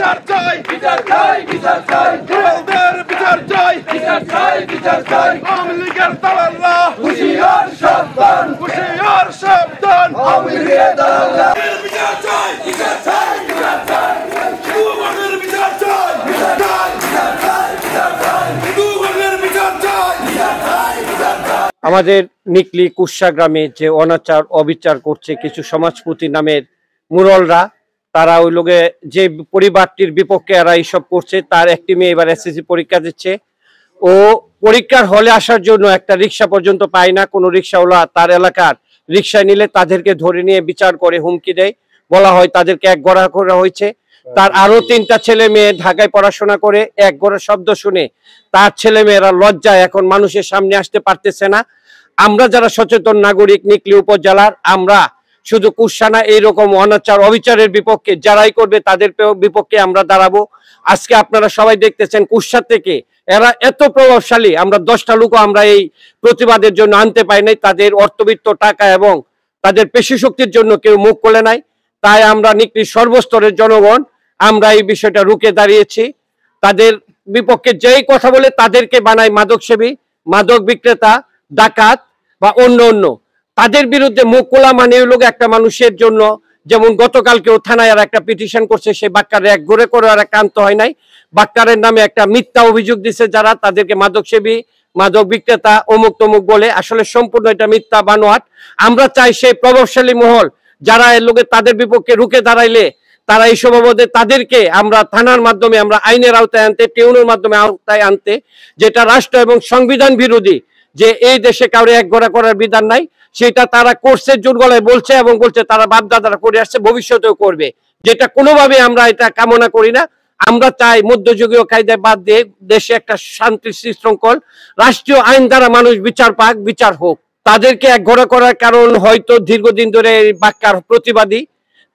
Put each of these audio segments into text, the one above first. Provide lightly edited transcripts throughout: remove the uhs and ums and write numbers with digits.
বিচার চাই, বিচার চাই, বিচার চাই, যুবকদের বিচার চাই, বিচার চাই, বিচার চাই, আওয়ামী লীগের দালালরা হুঁশিয়ার সাবধান, হুঁশিয়ার সাবধান, আওয়ামী লীগের দালালরা বিচার চাই, বিচার চাই, বিচার চাই, যুবকদের বিচার চাই, বিচার চাই, বিচার চাই, বিচার চাই, যুবকদের বিচার চাই, বিচার চাই, বিচার চাই। আমাদের নিকলি কুশা গ্রামে যে অনাচার অবিচার করছে কিছু সমাজপতি নামের মুরলরা, তারা ওই লোকে যে পরিবারটির বিপক্ষে এরা এইসব করছে, তার একটি মেয়ে এবার এসএসসি পরীক্ষা দিচ্ছে। ও পরীক্ষার হলে আসার জন্য একটা রিক্সা পর্যন্ত পায় না। কোনো রিক্সাওয়ালা তার এলাকার রিক্সায় নিলে তাদেরকে ধরে নিয়ে বিচার করে হুমকি দেয়, বলা হয় তাদেরকে একগড়া করা হয়েছে। তার আরো 3টা ছেলে মেয়ে ঢাকায় পড়াশোনা করে একগড়া শব্দ শুনে তার ছেলে মেয়েরা লজ্জায় এখন মানুষের সামনে আসতে পারতেছে না। আমরা যারা সচেতন নাগরিক নিকলি উপজেলার, আমরা শুধু কুশানা এইরকম অনাচার অবিচারের বিপক্ষে যারাই করবে তাদের বিপক্ষে আমরা দাঁড়াবো। আজকে আপনারা সবাই দেখতেছেন কুশা থেকে এরা এত প্রভাবশালী, আমরা 10টা লোকও আমরা এই প্রতিবাদের জন্য আনতে পাই নাই। তাদের অর্থবিত্ত টাকা এবং তাদের পেশি শক্তির জন্য কেউ মুখ খুলে নাই। তাই আমরা নিকলি সর্বস্তরের জনগণ আমরা এই বিষয়টা রুখে দাঁড়িয়েছি। তাদের বিপক্ষে যেই কথা বলে তাদেরকে বানায় মাদক সেবী, মাদক বিক্রেতা, ডাকাত বা অন্য অন্য। তাদের বিরুদ্ধে মুখ খোলা মানে লোক একটা মানুষের জন্য, যেমন গতকালকেও থানায় আর একটা পিটিশন করছে, সেই বাক্কারে এক ঘুরে করে আর একটা আনতে হয় নাই। বাক্কারের নামে একটা মিথ্যা অভিযোগ দিছে যারা, তাদেরকে মাদক সেবী, মাদক বিক্রেতা, অমুক তমুক বলে। আসলে সম্পূর্ণ এটা মিথ্যা বানোয়াট। আমরা চাই সেই প্রভাবশালী মহল যারা এর লোকে তাদের বিপক্ষে রুখে দাঁড়াইলে তারা এইসব অবধে তাদেরকে আমরা থানার মাধ্যমে আমরা আইনের আওতায় আনতে, টিউনের মাধ্যমে আওতায় আনতে, যেটা রাষ্ট্র এবং সংবিধান বিরোধী। যে এই দেশে কাউরে একগড়া করার বিধান নাই, সেটা তারা করছে, জোর গলায় বলছে এবং বলছে তারা বাপদাদারা করে আসছে, ভবিষ্যতেও করবে, যেটা কোনোভাবে আমরা এটা কামনা করি না। আমরা চাই মধ্যযুগীয় কায়দায় বাদ দিয়ে দেশে একটা শান্তি শৃঙ্খল রাষ্ট্রীয় আইন দ্বারা মানুষ বিচার পাক, বিচার হোক। তাদেরকে একগড়া করার কারণ হয়তো দীর্ঘদিন ধরে বাক্কার প্রতিবাদী,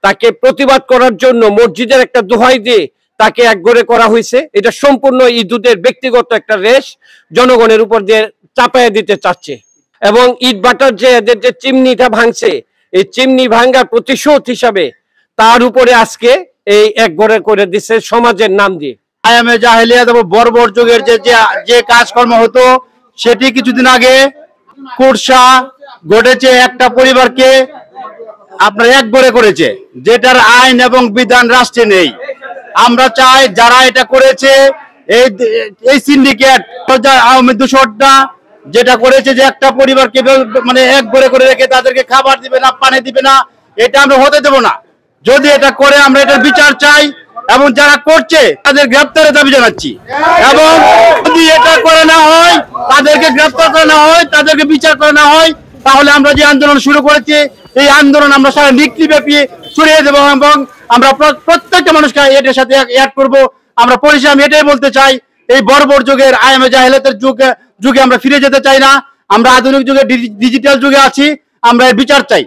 তাকে প্রতিবাদ করার জন্য মসজিদের একটা দোহাই দিয়ে তাকে একগড়ে করা হয়েছে। এটা সম্পূর্ণ ইদুদের ব্যক্তিগত একটা রেশ জনগণের উপর দিয়ে চাপাইয়া দিতে চাচ্ছে। এবং ইট বাটার যে এদের যে চিমনিটা ভাঙছে, এই চিমনি ভাঙ্গার প্রতিশোধ হিসাবে তার উপরে আজকে এই একগড়ে করে দিচ্ছে সমাজের নাম দিয়ে। আয়ামে জাহেলিয়াত এবং বর্বর যুগের যে কাজকর্ম হতো সেটি কিছুদিন আগে কুরসা ঘটেছে। একটা পরিবারকে আপনার একগড়ে করেছে, যেটার আইন এবং বিধান রাষ্ট্রে নেই। আমরা চাই যারা এটা করেছে, এই সিন্ডিকেট আওয়ামী দূষণটা যেটা করেছে, যে একটা পরিবারকে মানে একগড়ে করে রেখে তাদেরকে খাবার দিবে না, পানি দিবে না, এটা আমরা হতে দেব না। যদি এটা করে আমরা এটার বিচার চাই এবং যারা করছে তাদের গ্রেপ্তারের দাবি জানাচ্ছি। এবং যদি এটা করে না হয়, তাদেরকে গ্রেপ্তার করে না হয়, তাদেরকে বিচার করে না হয়, তাহলে আমরা যে আন্দোলন শুরু করেছি এই আন্দোলন আমরা সারা নিকলি ব্যাপী ছড়িয়ে দেবো এবং আমরা প্রত্যেকটা মানুষকে এটার সাথে অ্যাড করবো। আমরা পরিশেষে আমি এটাই বলতে চাই, এই বর্বর যুগের আয়ামে জাহেলিয়াতের যুগে আমরা ফিরে যেতে চাই না। আমরা আধুনিক যুগে, ডিজিটাল যুগে আছি, আমরা এর বিচার চাই।